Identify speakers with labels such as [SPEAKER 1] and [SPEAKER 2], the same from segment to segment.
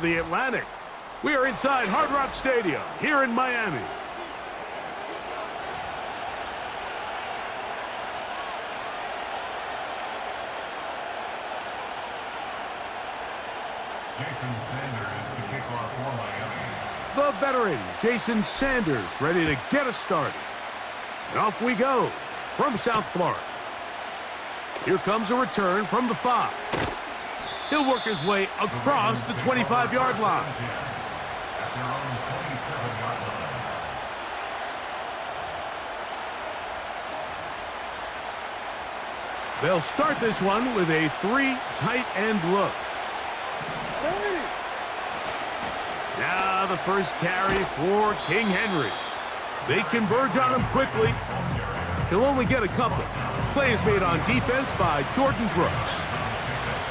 [SPEAKER 1] The Atlantic. We are inside Hard Rock Stadium here in Miami.
[SPEAKER 2] Jason Sanders to kick off for Miami.
[SPEAKER 1] The veteran, Jason Sanders, ready to get us started. And off we go from South Florida. Here comes a return from the 5. He'll work his way across the 25-yard line.
[SPEAKER 2] At their own 27-yard line.
[SPEAKER 1] They'll start this one with a 3 tight end look. Now the first carry for King Henry. They converge on him quickly. He'll only get a couple. Play is made on defense by Jordan Brooks.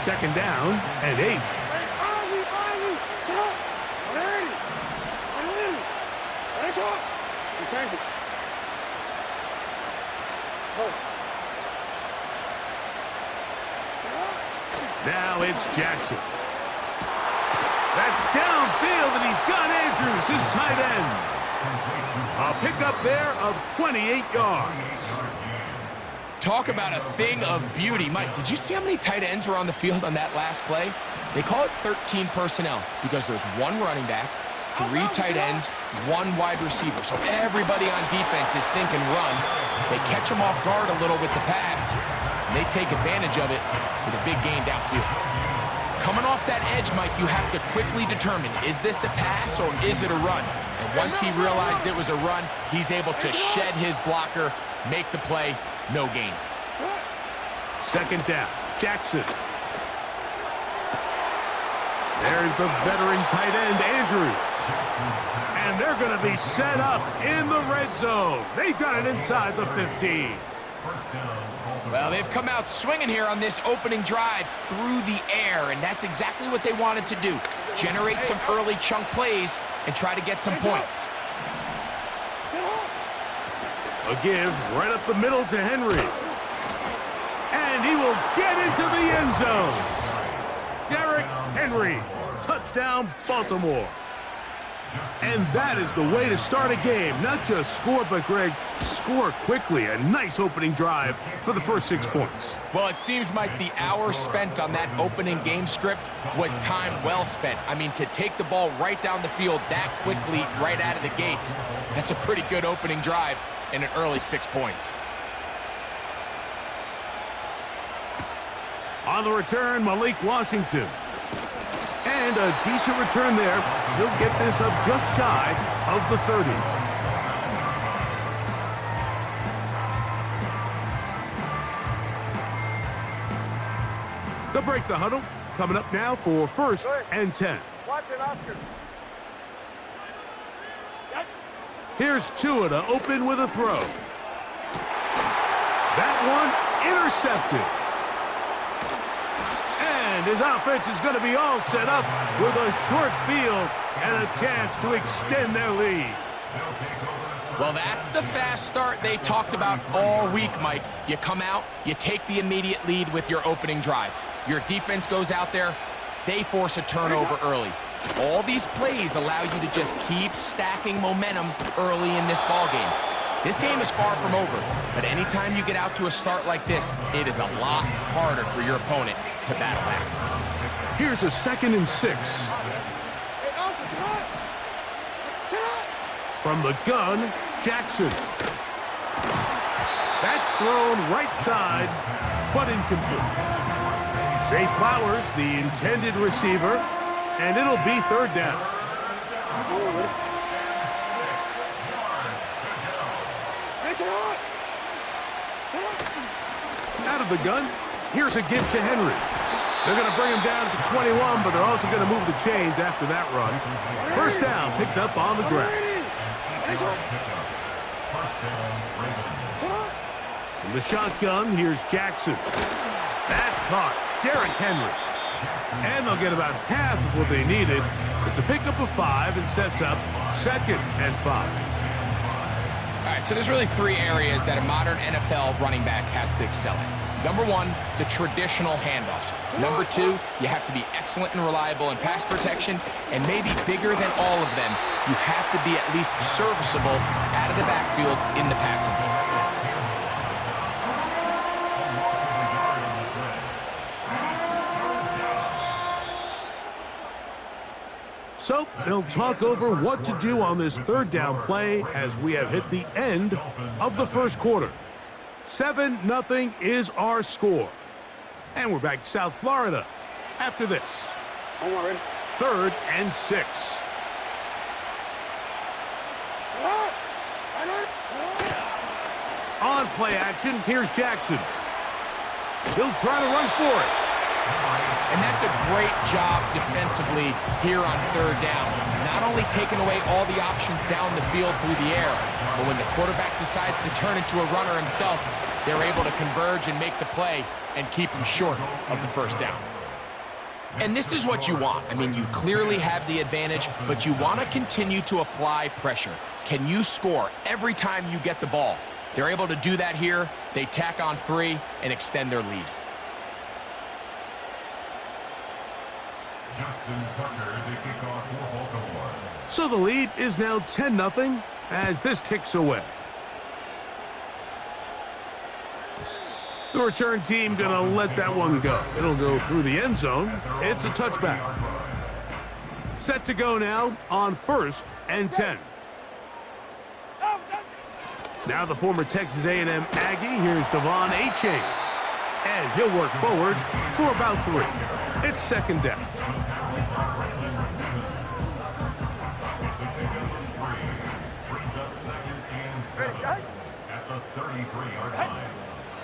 [SPEAKER 1] Second down and 8. Now it's Jackson. That's downfield, and he's got Andrews, his tight end. A pickup there of 28 yards.
[SPEAKER 3] Talk about a thing of beauty. Mike, did you see how many tight ends were on the field on that last play? They call it 13 personnel because there's 1 running back, 3 tight ends, 1 wide receiver. So everybody on defense is thinking run. They catch them off guard a little with the pass, and they take advantage of it with a big gain downfield. Coming off that edge, Mike, you have to quickly determine, is this a pass or is it a run? And once he realized it was a run, he's able to shed his blocker, make the play, no gain.
[SPEAKER 1] Second down, Jackson. There's the veteran tight end, Andrews. And they're going to be set up in the red zone. They've got it inside the 15.
[SPEAKER 3] Well, they've come out swinging here on this opening drive through the air, and that's exactly what they wanted to do. Generate some early chunk plays and try to get some points.
[SPEAKER 1] A give right up the middle to Henry. And he will get into the end zone. Derrick Henry, touchdown Baltimore. And that is the way to start a game. Not just score, but Greg, score quickly. A nice opening drive for the first 6 points.
[SPEAKER 3] Well, it seems like the hour spent on that opening game script was time well spent. I mean, to take the ball right down the field that quickly, right out of the gates, that's a pretty good opening drive and an early 6 points.
[SPEAKER 1] On the return, Malik Washington. And a decent return there. He'll get this up just shy of the 30. They'll break the huddle. Coming up now for 1st and 10.
[SPEAKER 4] Watch it, Oscar.
[SPEAKER 1] Here's Tua to open with a throw. That one intercepted. And his offense is going to be all set up with a short field and a chance to extend their lead.
[SPEAKER 3] Well, that's the fast start they talked about all week, Mike. You come out, you take the immediate lead with your opening drive. Your defense goes out there, they force a turnover early. All these plays allow you to just keep stacking momentum early in this ball game. This game is far from over, but anytime you get out to a start like this, it is a lot harder for your opponent to battle back.
[SPEAKER 1] Here's a 2nd and 6. From the gun, Jackson. That's thrown right side, but incomplete. Zay Flowers, the intended receiver, and it'll be 3rd down. Out of the gun, here's a give to Henry. They're going to bring him down to 21, but they're also going to move the chains after that run. 1st down picked up on the ground. From the shotgun, here's Jackson. That's caught. Derrick Henry. And they'll get about half of what they needed. It's a pickup of 5 and sets up 2nd and 5.
[SPEAKER 3] All right, so there's really 3 areas that a modern NFL running back has to excel at. Number one, the traditional handoffs. Number two, you have to be excellent and reliable in pass protection, and maybe bigger than all of them, you have to be at least serviceable out of the backfield in the passing game.
[SPEAKER 1] So they'll talk over what to do on this third down play as we have hit the end of the first quarter. 7-0 is our score. And we're back to South Florida after this. 3rd and 6. On play action, here's Jackson. He'll try to run for it.
[SPEAKER 3] And that's a great job defensively here on third down. Not only taking away all the options down the field through the air, but when the quarterback decides to turn into a runner himself, they're able to converge and make the play and keep him short of the first down. And this is what you want. I mean, you clearly have the advantage, but you want to continue to apply pressure. Can you score every time you get the ball? They're able to do that here. They tack on 3 and extend their lead.
[SPEAKER 1] So the lead is now 10-0 as this kicks away. The return team gonna let that one go. It'll go through the end zone. It's a touchback. Set to go now on 1st and 10. Now the former Texas A&M Aggie. Here's Devon Achane. And he'll work forward for about 3. It's 2nd down.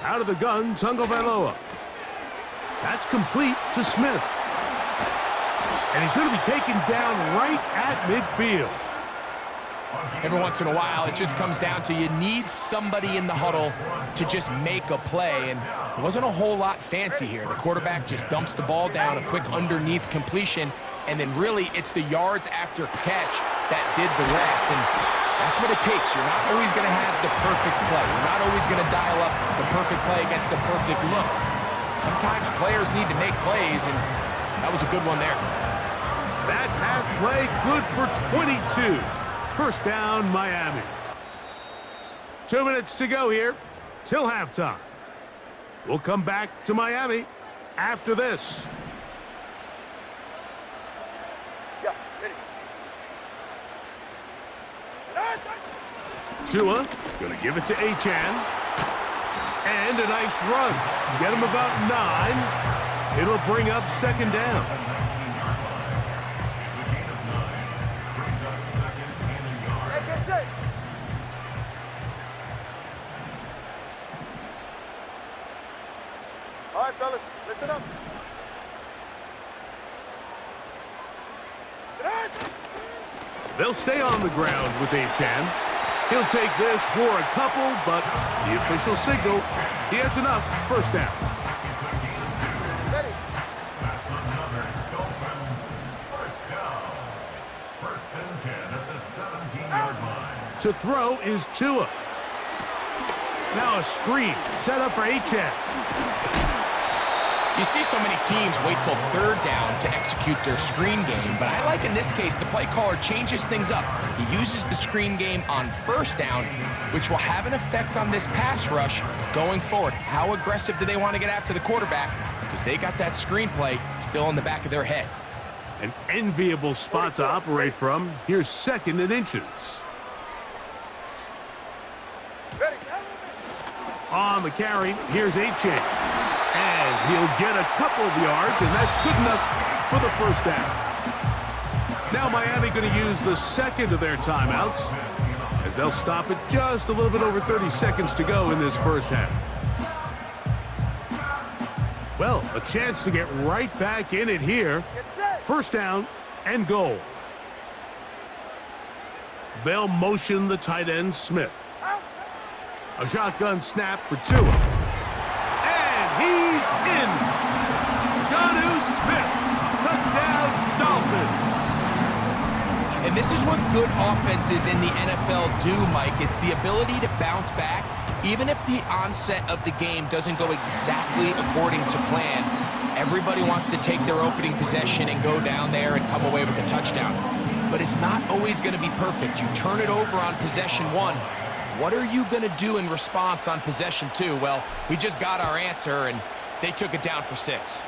[SPEAKER 1] Out of the gun, Tagovailoa. That's complete to Smith. And he's going to be taken down right at midfield.
[SPEAKER 3] Every once in a while, it just comes down to you need somebody in the huddle to just make a play, and it wasn't a whole lot fancy here. The quarterback just dumps the ball down, a quick underneath completion, and then really it's the yards after catch that did the rest, and that's what it takes. You're not always going to have the perfect play. You're not always going to dial up the perfect play against the perfect look. Sometimes players need to make plays, and that was a good one there.
[SPEAKER 1] That pass play good for 22. First down, Miami. 2 minutes to go here till halftime. We'll come back to Miami after this. Tua gonna give it to Achane. And a nice run. Get him about 9. It'll bring up 2nd down.
[SPEAKER 4] All right, fellas, listen up.
[SPEAKER 1] They'll stay on the ground with Achane. He'll take this for a couple, but the official signal, he has enough. First down.
[SPEAKER 4] Ready.
[SPEAKER 2] That's another Dolphins first down. 1st and 10 at the 17-yard line.
[SPEAKER 1] To throw is Tua. Now a screen set up for Achane.
[SPEAKER 3] You see so many teams wait till 3rd down to execute their screen game, but I like in this case the play caller changes things up. He uses the screen game on 1st down, which will have an effect on this pass rush going forward. How aggressive do they want to get after the quarterback? Because they got that screen play still in the back of their head.
[SPEAKER 1] An enviable spot to operate from. Here's 2nd and inches.
[SPEAKER 4] Ready.
[SPEAKER 1] On the carry, here's Achane. And he'll get a couple of yards, and that's good enough for the first down. Now Miami going to use the 2nd of their timeouts as they'll stop it just a little bit over 30 seconds to go in this first half. Well, a chance to get right back in it here. First down and goal. They'll motion the tight end Smith. A shotgun snap for Tua. He's in. Jonnu Smith. Touchdown, Dolphins.
[SPEAKER 3] And this is what good offenses in the NFL do, Mike. It's the ability to bounce back Even if the onset of the game doesn't go exactly according to plan, everybody wants to take their opening possession and go down there and come away with a touchdown. But it's not always going to be perfect. You turn it over on possession 1. What are you going to do in response on possession 2? Well, we just got our answer, and they took it down for 6.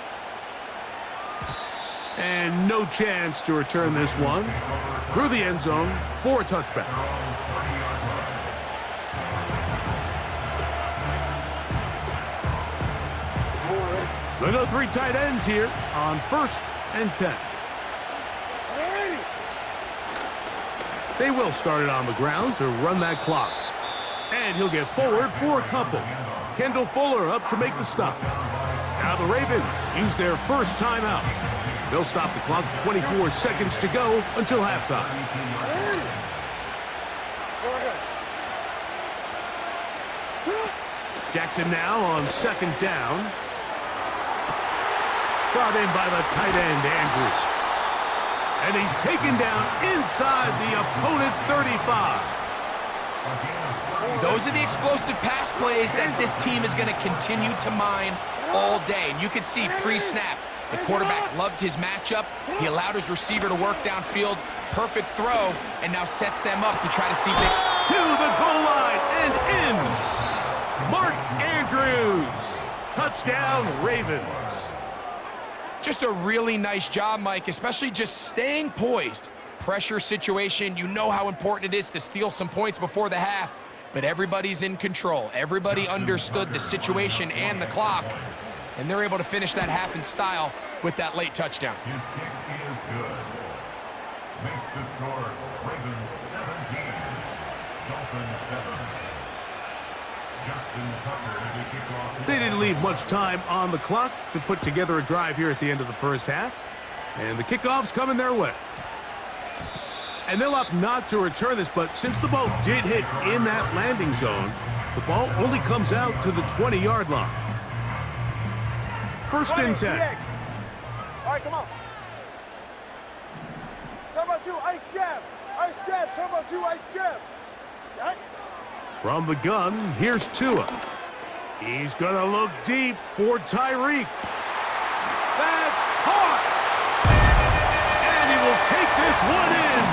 [SPEAKER 1] And no chance to return this one through the end zone for a touchback. They go 3 tight ends here on 1st and 10. They will start it on the ground to run that clock. And he'll get forward for a couple. Kendall Fuller up to make the stop. Now the Ravens use their first timeout. They'll stop the clock, 24 seconds to go until halftime. Jackson now on 2nd down. Brought in by the tight end, Andrews. And he's taken down inside the opponent's 35.
[SPEAKER 3] Those are the explosive pass plays that this team is going to continue to mine all day. And you can see pre-snap, the quarterback loved his matchup. He allowed his receiver to work downfield. Perfect throw, and now sets them up to try to see if they...
[SPEAKER 1] To the goal line and in. Mark Andrews. Touchdown, Ravens.
[SPEAKER 3] Just a really nice job, Mike, especially just staying poised. Pressure situation, you know how important it is to steal some points before the half, but everybody's in control. Everybody understood the situation and the clock, and they're able to finish that half in style with that late touchdown.
[SPEAKER 2] His kick is good. Makes the score Ravens 17, Dolphins 7. Justin Tucker to kick off.
[SPEAKER 1] They didn't leave much time on the clock to put together a drive here at the end of the first half. And the kickoff's coming their way. And they'll opt not to return this, but since the ball did hit in that landing zone, the ball only comes out to the 20-yard line. 1st and 10.
[SPEAKER 4] All right, come on. Turbo 2, ice jab. Ice jab, turbo 2, ice jab. Set.
[SPEAKER 1] From the gun, here's Tua. He's going to look deep for Tyreek. That's caught! And he will take this one in.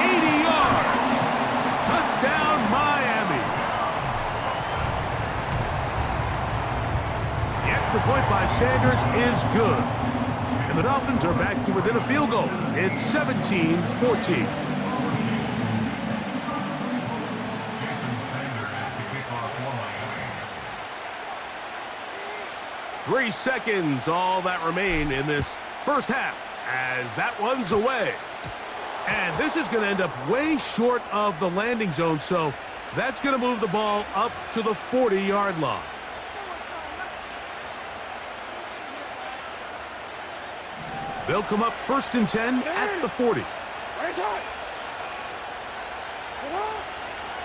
[SPEAKER 1] 80 yards. Touchdown, Miami. The extra point by Sanders is good. And the Dolphins are back to within a field goal. It's 17-14. 3 seconds, all that remain in this first half as that one's away. And this is going to end up way short of the landing zone, so that's going to move the ball up to the 40-yard line. They'll come up 1st and 10 at the 40.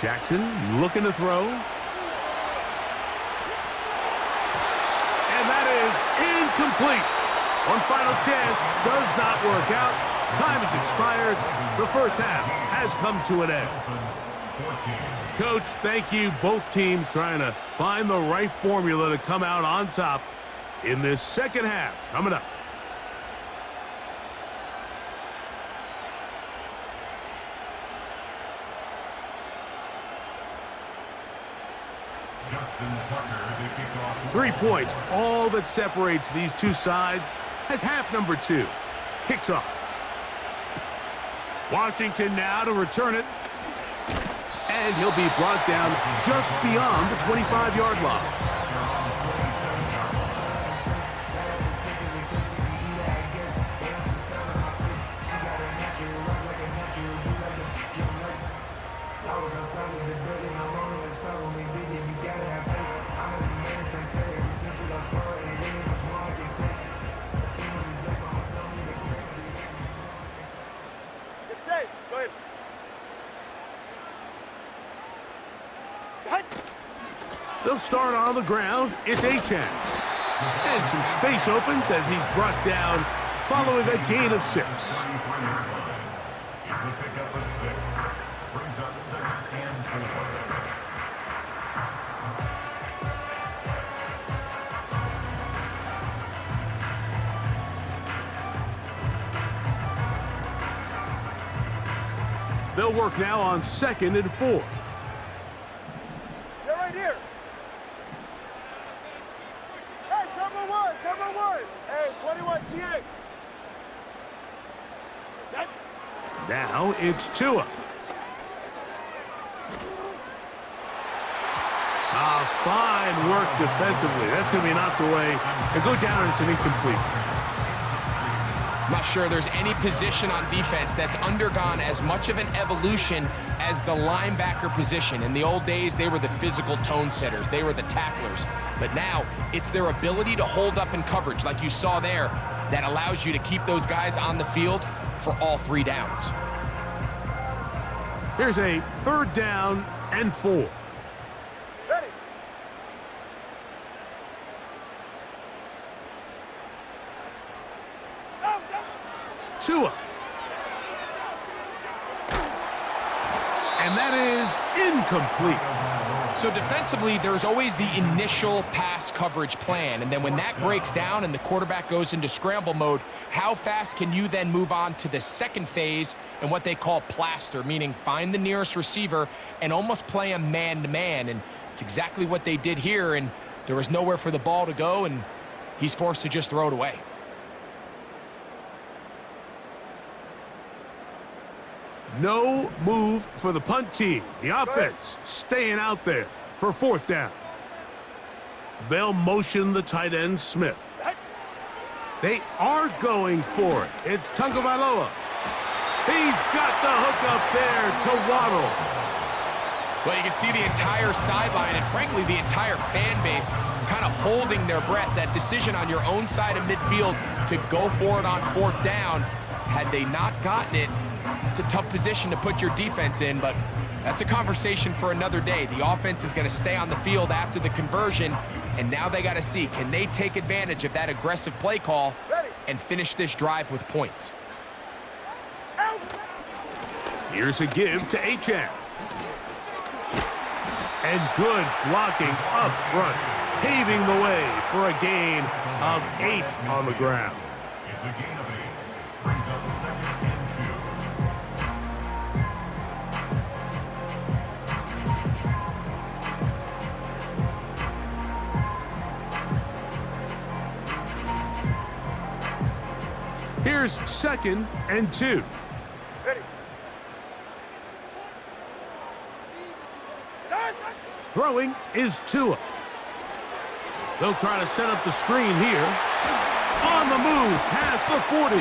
[SPEAKER 1] Jackson looking to throw. And that is incomplete. One final chance does not work out. Time has expired. The first half has come to an end. Coach, thank you. Both teams trying to find the right formula to come out on top in this second half. Coming up.
[SPEAKER 2] Justin Tucker to kick off.
[SPEAKER 1] 3 points, all that separates these two sides, as half number 2 kicks off. Washington now to return it. And he'll be brought down just beyond the 25-yard line.
[SPEAKER 4] It's safe. Go ahead.
[SPEAKER 1] They'll start on the ground. It's Achane. And some space opens as he's brought down following a gain of 6.
[SPEAKER 2] It's a pickup of 6. Brings up 2nd and 4.
[SPEAKER 1] They'll work now on 2nd and 4.
[SPEAKER 4] They're right here. Hey, turbo one. Hey, 21 TA.
[SPEAKER 1] Now it's Tua. Fine work defensively. That's going to be knocked away and go down as an incompletion.
[SPEAKER 3] I'm not sure there's any position on defense that's undergone as much of an evolution as the linebacker position. In the old days, they were the physical tone setters. They were the tacklers. But now, it's their ability to hold up in coverage, like you saw there, that allows you to keep those guys on the field for all 3 downs.
[SPEAKER 1] Here's a 3rd down and 4.
[SPEAKER 4] Ready.
[SPEAKER 1] Tua. And that is incomplete.
[SPEAKER 3] So defensively, there's always the initial pass coverage plan, and then when that breaks down and the quarterback goes into scramble mode, how fast can you then move on to the second phase and what they call plaster, meaning find the nearest receiver and almost play him man-to-man, and it's exactly what they did here, and there was nowhere for the ball to go, and he's forced to just throw it away.
[SPEAKER 1] No move for the punt team. The offense staying out there for 4th down. They'll motion the tight end, Smith. They are going for it. It's Tagovailoa. He's got the hook up there to Waddle.
[SPEAKER 3] Well, you can see the entire sideline and, frankly, the entire fan base kind of holding their breath. That decision on your own side of midfield to go for it on 4th down, had they not gotten it, it's a tough position to put your defense in, but that's a conversation for another day. The offense is going to stay on the field after the conversion, and now they got to see, can they take advantage of that aggressive play call and finish this drive with points?
[SPEAKER 1] Here's a give to Achane. And good blocking up front, paving the way for a gain of 8 on the ground.
[SPEAKER 2] It's a gain of 8. Brings up 2nd and 2.
[SPEAKER 1] Here's 2nd and 2.
[SPEAKER 4] Ready.
[SPEAKER 1] Throwing is Tua. They'll try to set up the screen here. On the move, past the 40.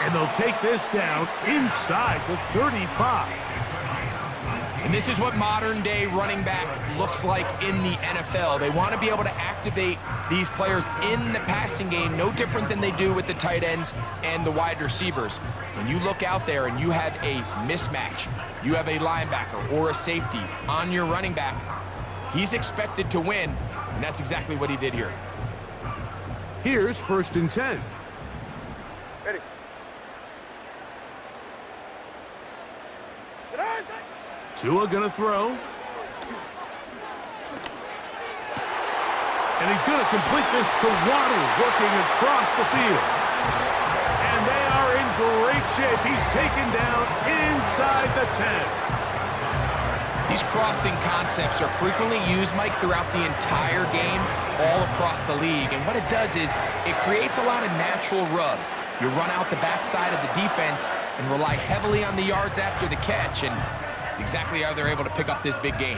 [SPEAKER 1] And they'll take this down inside the 35.
[SPEAKER 3] And this is what modern-day running back looks like in the NFL. They want to be able to activate these players in the passing game, no different than they do with the tight ends and the wide receivers. When you look out there and you have a mismatch, you have a linebacker or a safety on your running back, he's expected to win, and that's exactly what he did here.
[SPEAKER 1] Here's 1st and 10.
[SPEAKER 4] Ready.
[SPEAKER 1] Tua gonna throw. And he's gonna complete this to Waddle, working across the field. And they are in great shape. He's taken down inside the 10.
[SPEAKER 3] These crossing concepts are frequently used, Mike, throughout the entire game, all across the league. And what it does is it creates a lot of natural rubs. You run out the backside of the defense and rely heavily on the yards after the catch, and it's exactly how they're able to pick up this big gain.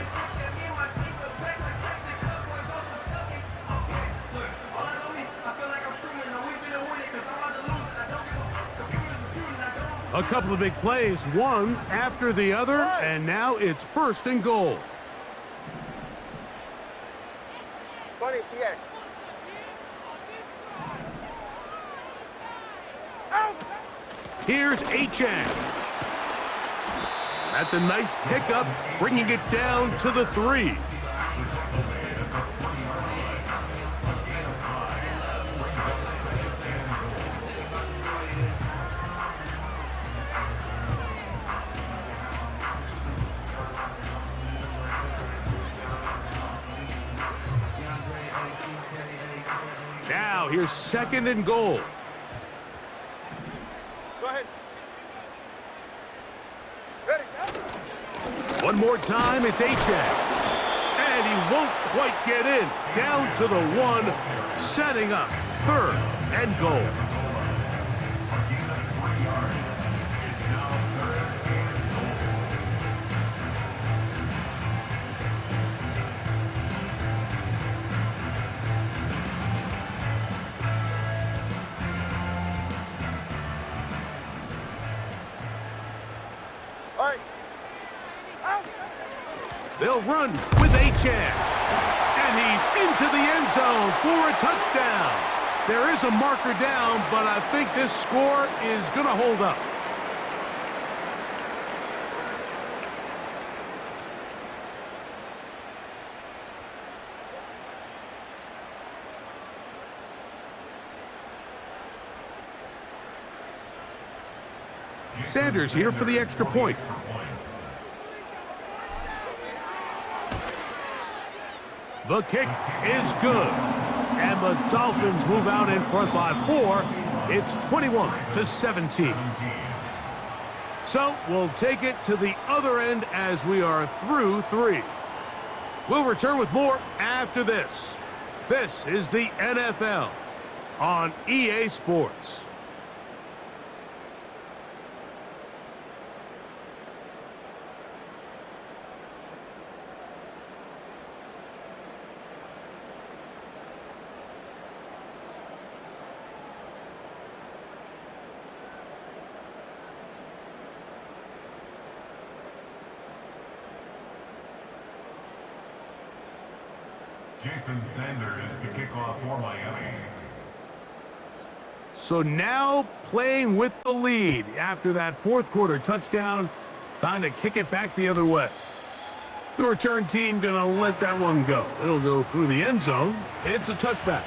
[SPEAKER 1] A couple of big plays, one after the other, and now it's 1st and goal.
[SPEAKER 4] 20 TX. Out!
[SPEAKER 1] Here's Achane. That's a nice pickup, bringing it down to the 3. Now here's 2nd and goal.
[SPEAKER 4] Go ahead. Ready,
[SPEAKER 1] One more time, it's Achane. And he won't quite get in. Down to the 1, setting up 3rd and goal.
[SPEAKER 4] All right. Out.
[SPEAKER 1] They'll run with Achane. And he's into the end zone for a touchdown. There is a marker down, but I think this score is going to hold up. Sanders here for the extra point. The kick is good. And the Dolphins move out in front by 4. It's 21-17. So we'll take it to the other end as we are through 3. We'll return with more after this. This is the NFL on EA Sports.
[SPEAKER 2] Jason Sanders to kick off for Miami.
[SPEAKER 1] So now playing with the lead after that 4th quarter touchdown. Time to kick it back the other way. The return team going to let that one go. It'll go through the end zone. It's a touchback.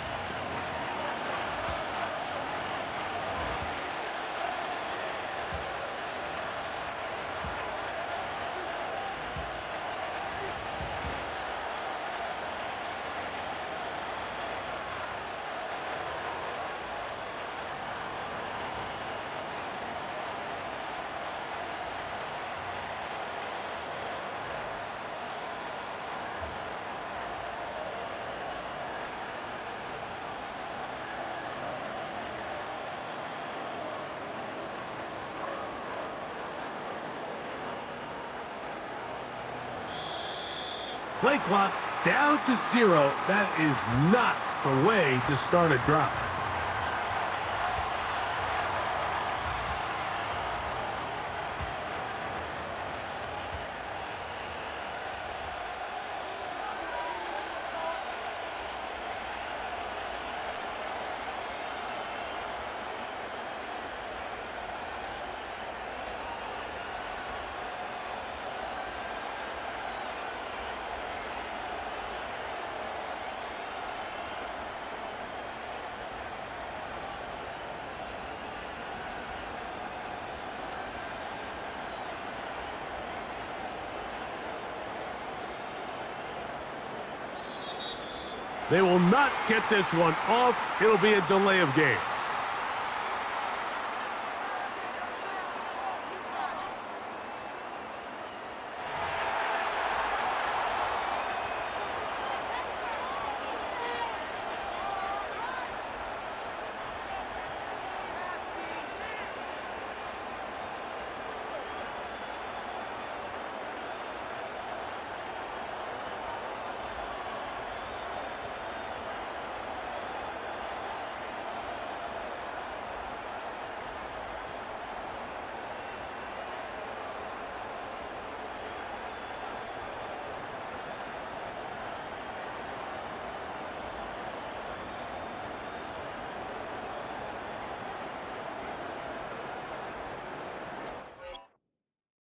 [SPEAKER 1] Play clock down to 0. That is not the way to start a drive. They will not get this one off. It'll be a delay of game.